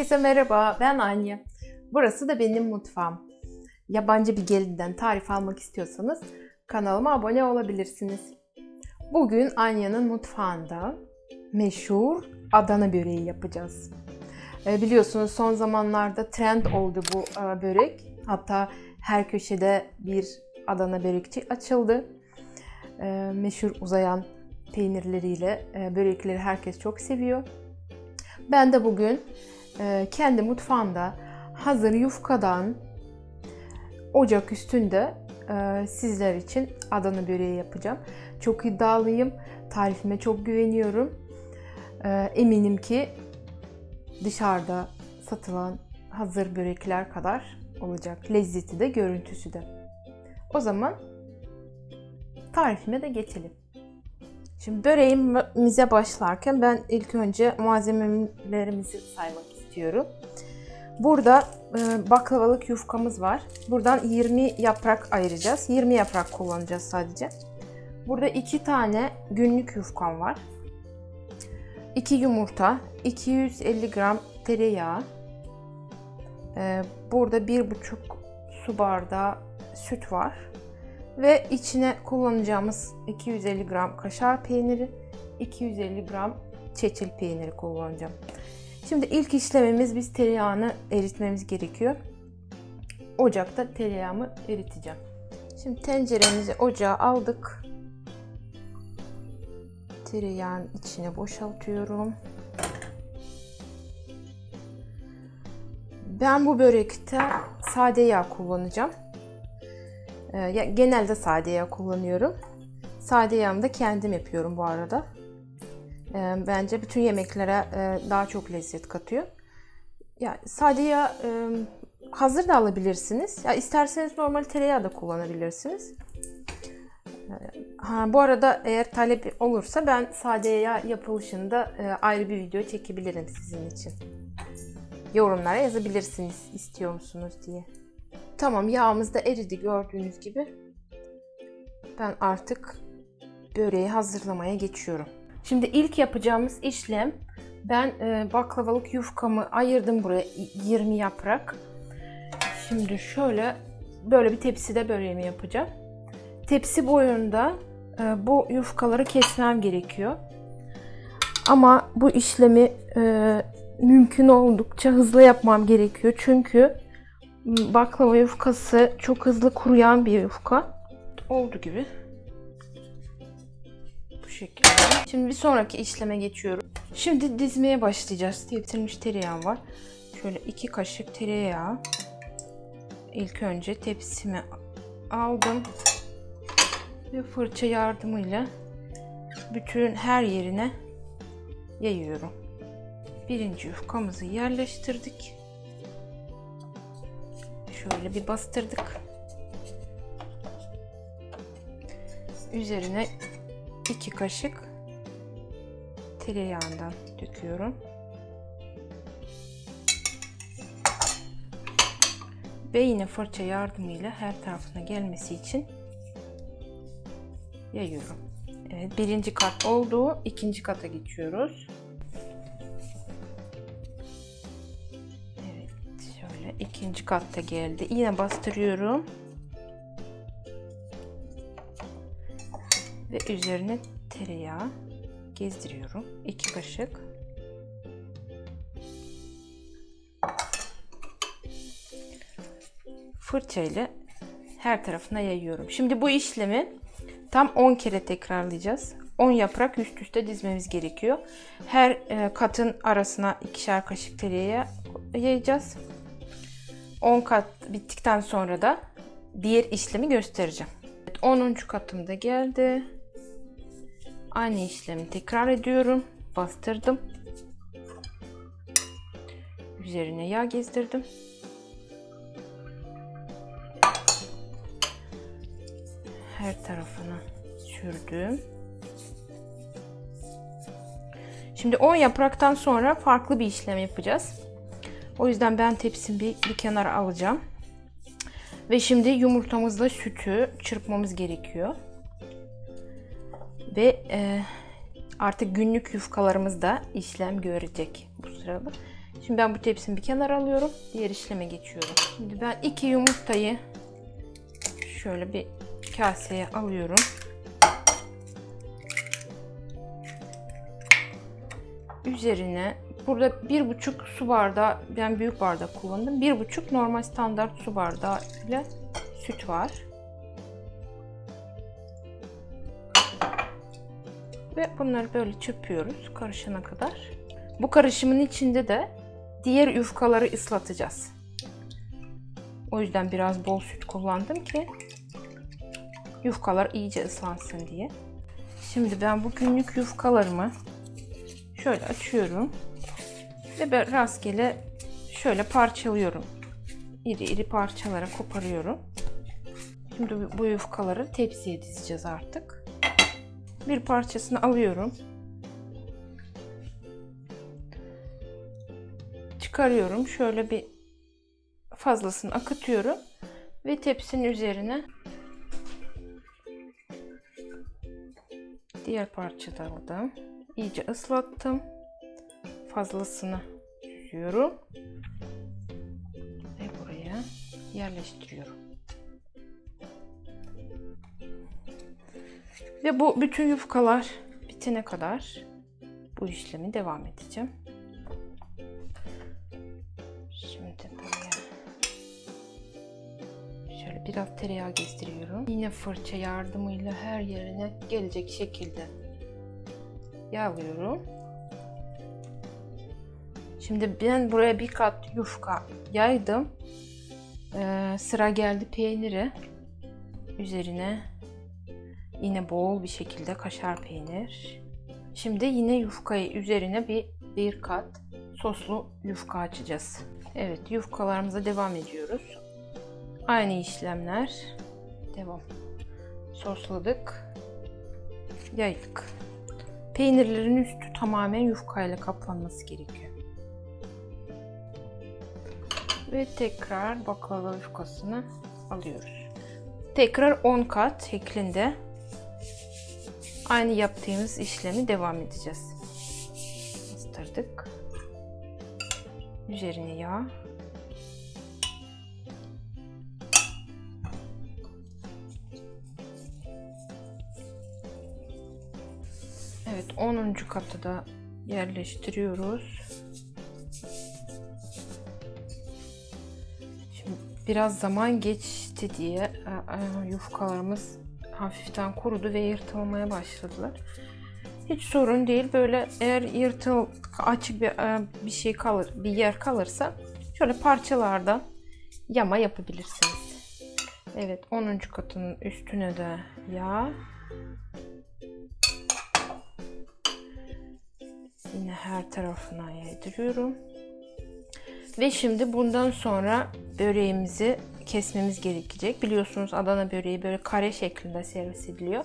Herkese merhaba, ben Anya. Burası da benim mutfağım. Yabancı bir gelinden tarif almak istiyorsanız kanalıma abone olabilirsiniz. Bugün Anya'nın mutfağında meşhur Adana böreği yapacağız. Biliyorsunuz son zamanlarda trend oldu bu börek. Hatta her köşede bir Adana börekçi açıldı. Meşhur uzayan peynirleriyle börekleri herkes çok seviyor. Ben de bugün kendi mutfağımda hazır yufkadan ocak üstünde sizler için Adana böreği yapacağım. Çok iddialıyım. Tarifime çok güveniyorum. Eminim ki dışarıda satılan hazır börekler kadar olacak. Lezzeti de, görüntüsü de. O zaman tarifime de geçelim. Şimdi böreğimize başlarken ben ilk önce malzemelerimizi saymak istiyorum. Burada baklavalık yufkamız var. Buradan 20 yaprak ayıracağız. 20 yaprak kullanacağız sadece. Burada 2 tane günlük yufkam var. 2 yumurta, 250 gram tereyağı. Burada 1,5 su bardağı süt var. Ve içine kullanacağımız 250 gram kaşar peyniri, 250 gram çeçil peyniri kullanacağım. Şimdi ilk işlemimiz, biz tereyağını eritmemiz gerekiyor. Ocakta tereyağımı eriteceğim. Şimdi tenceremizi ocağa aldık. Tereyağın içine boşaltıyorum. Ben bu börekte sade yağ kullanacağım. Genelde sade yağ kullanıyorum. Sade yağımı da kendim yapıyorum bu arada. Bence bütün yemeklere daha çok lezzet katıyor. Sade yağ hazır da alabilirsiniz. İsterseniz normal tereyağı da kullanabilirsiniz. Bu arada eğer talep olursa ben sade yağ yapılışında ayrı bir video çekebilirim sizin için. Yorumlara yazabilirsiniz istiyor musunuz diye. Tamam, yağımız da eridi gördüğünüz gibi. Ben artık böreği hazırlamaya geçiyorum. Şimdi ilk yapacağımız işlem, ben baklavalık yufkamı ayırdım buraya 20 yaprak. Şimdi şöyle böyle bir tepside böreğimi yapacağım. Tepsi boyunda bu yufkaları kesmem gerekiyor. Ama bu işlemi mümkün oldukça hızlı yapmam gerekiyor. Çünkü baklava yufkası çok hızlı kuruyan bir yufka. Oldu gibi. Bu şekilde. Şimdi bir sonraki işleme geçiyorum. Şimdi dizmeye başlayacağız. Tepsilmiş tereyağım var. Şöyle 2 kaşık tereyağı. İlk önce tepsime aldım. Ve fırça yardımıyla bütün her yerine yayıyorum. Birinci yufkamızı yerleştirdik. Şöyle bir bastırdık. Üzerine 2 kaşık tereyağından döküyorum. Ve yine fırça yardımıyla her tarafına gelmesi için yayıyorum. Evet, birinci kat oldu. İkinci kata geçiyoruz. İkinci katta geldi. Yine bastırıyorum. Ve üzerine tereyağı gezdiriyorum. 2 kaşık. Fırçayla her tarafına yayıyorum. Şimdi bu işlemi tam 10 kere tekrarlayacağız. 10 yaprak üst üste dizmemiz gerekiyor. Her katın arasına 2'şer kaşık tereyağı yayacağız. 10 kat bittikten sonra da diğer işlemi göstereceğim. Evet, 10. katım da geldi. Aynı işlemi tekrar ediyorum. Bastırdım. Üzerine yağ gezdirdim. Her tarafına sürdüm. Şimdi 10 yapraktan sonra farklı bir işlem yapacağız. O yüzden ben tepsimi bir kenara alacağım. Ve şimdi yumurtamızla sütü çırpmamız gerekiyor. Ve artık günlük yufkalarımız da işlem görecek bu sırada. Şimdi ben bu tepsimi bir kenara alıyorum. Diğer işleme geçiyorum. Şimdi ben 2 yumurtayı şöyle bir kaseye alıyorum. Üzerine burada 1,5 su bardağı, ben büyük bardak kullandım. 1,5 normal standart su bardağı ile süt var. Ve bunları böyle çırpıyoruz karışana kadar. Bu karışımın içinde de diğer yufkaları ıslatacağız. O yüzden biraz bol süt kullandım ki yufkalar iyice ıslansın diye. Şimdi ben bu günlük yufkalarımı şöyle açıyorum ve ben rastgele şöyle parçalıyorum. İri iri parçalara koparıyorum. Şimdi bu yufkaları tepsiye dizeceğiz artık. Bir parçasını alıyorum. Çıkarıyorum. Şöyle bir fazlasını akıtıyorum ve tepsinin üzerine diğer parçaları da iyice ıslattım. Fazlasını süzüyorum ve buraya yerleştiriyorum. Ve bu bütün yufkalar bitene kadar bu işlemi devam edeceğim. Şimdi buraya şöyle biraz tereyağı gezdiriyorum. Yine fırça yardımıyla her yerine gelecek şekilde yağlıyorum. Şimdi ben buraya bir kat yufka yaydım. Sıra geldi peyniri. Üzerine yine bol bir şekilde kaşar peynir. Şimdi yine yufkayı üzerine bir kat soslu yufka açacağız. Evet, yufkalarımıza devam ediyoruz. Aynı işlemler devam. Sosladık, yaydık. Peynirlerin üstü tamamen yufkayla kaplanması gerekiyor. Ve tekrar baklava yufkasını alıyoruz. Tekrar 10 kat şeklinde aynı yaptığımız işlemi devam edeceğiz. Bastırdık. Üzerine yağ. Evet, 10. katı da yerleştiriyoruz. Şimdi biraz zaman geçti diye yufkalarımız hafiften kurudu ve yırtılmaya başladılar. Hiç sorun değil. Böyle eğer açık bir şey kalır, bir yer kalırsa şöyle parçalardan yama yapabilirsiniz. Evet, 10. katının üstüne de yağ. Yine her tarafına yaydırıyorum. Ve şimdi bundan sonra böreğimizi kesmemiz gerekecek. Biliyorsunuz Adana böreği böyle kare şeklinde servis ediliyor.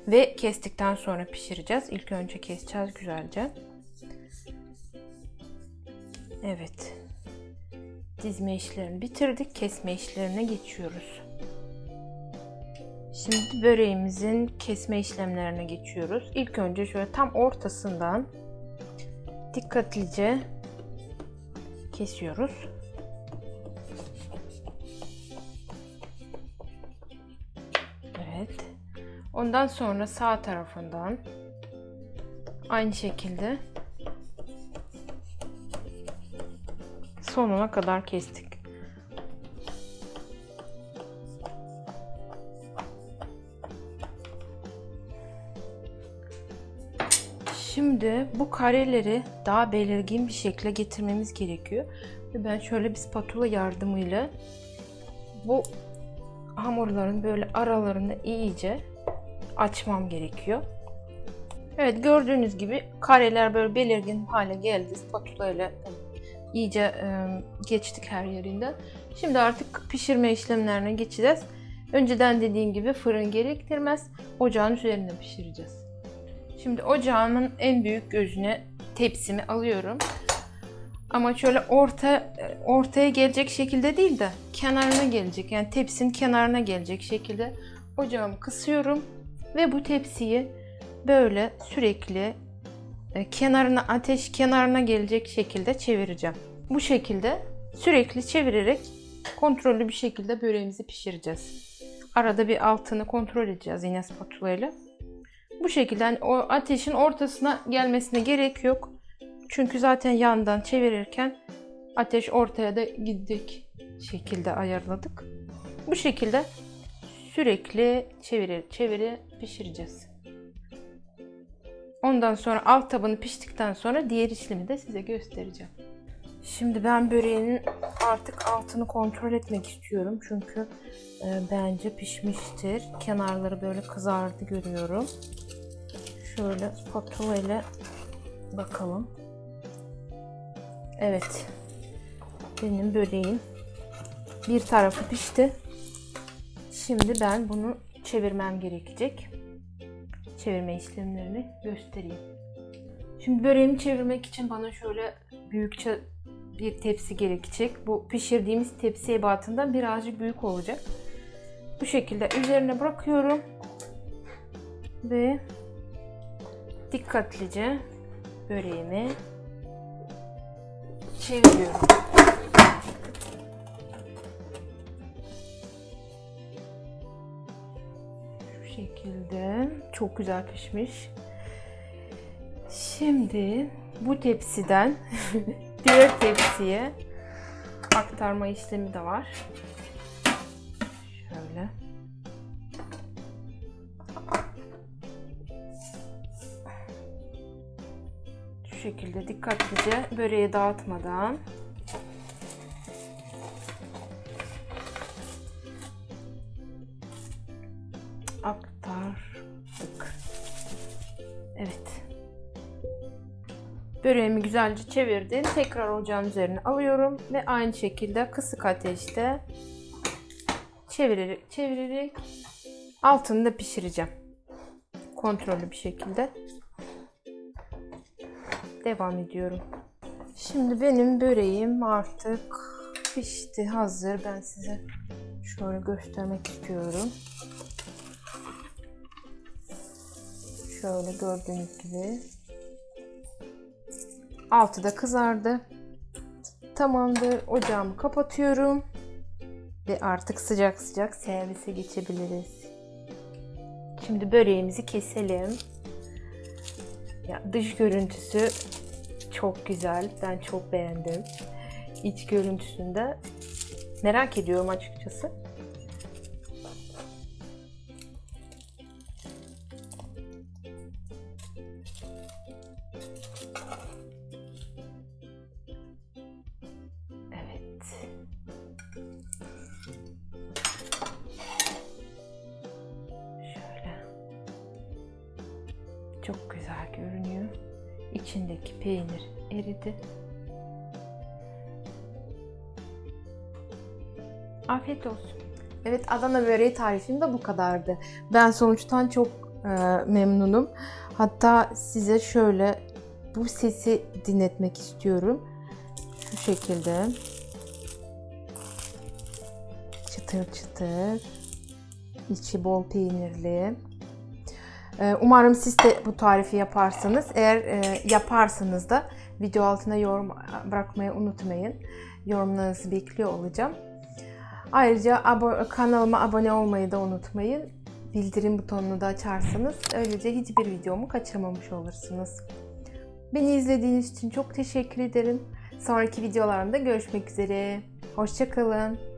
Ve kestikten sonra pişireceğiz. İlk önce keseceğiz güzelce. Evet. Dizme işlerini bitirdik. Kesme işlerine geçiyoruz. Şimdi böreğimizin kesme işlemlerine geçiyoruz. İlk önce şöyle tam ortasından dikkatlice kesiyoruz. Evet. Ondan sonra sağ tarafından aynı şekilde sonuna kadar kestik. Şimdi bu kareleri daha belirgin bir şekilde getirmemiz gerekiyor. Ve ben şöyle bir spatula yardımıyla bu hamurların böyle aralarını iyice açmam gerekiyor. Evet, gördüğünüz gibi kareler böyle belirgin hale geldi. Spatula ile iyice geçtik her yerinden. Şimdi artık pişirme işlemlerine geçeceğiz. Önceden dediğim gibi fırın gerektirmez. Ocağın üzerinde pişireceğiz. Şimdi ocağımın en büyük gözüne tepsimi alıyorum. Ama şöyle ortaya gelecek şekilde değil de kenarına gelecek. Yani tepsinin kenarına gelecek şekilde ocağımı kısıyorum. Ve bu tepsiyi böyle sürekli ateş kenarına gelecek şekilde çevireceğim. Bu şekilde sürekli çevirerek kontrollü bir şekilde böreğimizi pişireceğiz. Arada bir altını kontrol edeceğiz yine spatula ile. Bu şekilde yani o ateşin ortasına gelmesine gerek yok. Çünkü zaten yandan çevirirken ateş ortaya da gidecek şekilde ayarladık. Bu şekilde sürekli çevire pişireceğiz. Ondan sonra alt tabanı piştikten sonra diğer işlemi de size göstereceğim. Şimdi ben böreğin artık altını kontrol etmek istiyorum. Çünkü bence pişmiştir. Kenarları böyle kızardı görüyorum. Şöyle spatula ile bakalım. Evet. Benim böreğim bir tarafı pişti. Şimdi ben bunu çevirmem gerekecek. Çevirme işlemlerini göstereyim. Şimdi böreğimi çevirmek için bana şöyle büyükçe bir tepsi gerekecek. Bu pişirdiğimiz tepsi ebatından birazcık büyük olacak. Bu şekilde üzerine bırakıyorum ve dikkatlice böreğimi çeviriyorum. Şu şekilde çok güzel pişmiş. Şimdi bu tepsiden diğer tepsiye aktarma işlemi de var. Şöyle. Şu şekilde dikkatlice böreği dağıtmadan aktardık. Evet. Böreğimi güzelce çevirdim. Tekrar ocağın üzerine alıyorum ve aynı şekilde kısık ateşte çevirerek altını da pişireceğim. Kontrollü bir şekilde devam ediyorum. Şimdi benim böreğim artık pişti, hazır. Ben size şöyle göstermek istiyorum. Şöyle gördüğünüz gibi. Altı da kızardı. Tamamdır. Ocağımı kapatıyorum. Ve artık sıcak sıcak servise geçebiliriz. Şimdi böreğimizi keselim. Ya, dış görüntüsü çok güzel. Ben çok beğendim. İç görüntüsünde merak ediyorum açıkçası. Çok güzel görünüyor. İçindeki peynir eridi. Afiyet olsun. Evet, Adana böreği tarifim de bu kadardı. Ben sonuçtan çok memnunum. Hatta size şöyle bu sesi dinletmek istiyorum. Şu şekilde. Çıtır çıtır. İçi bol peynirli. Umarım siz de bu tarifi yaparsınız. Eğer yaparsanız da video altına yorum bırakmayı unutmayın. Yorumlarınızı bekliyor olacağım. Ayrıca kanalıma abone olmayı da unutmayın. Bildirim butonunu da açarsanız öylece hiçbir videomu kaçırmamış olursunuz. Beni izlediğiniz için çok teşekkür ederim. Sonraki videolarımda görüşmek üzere. Hoşça kalın.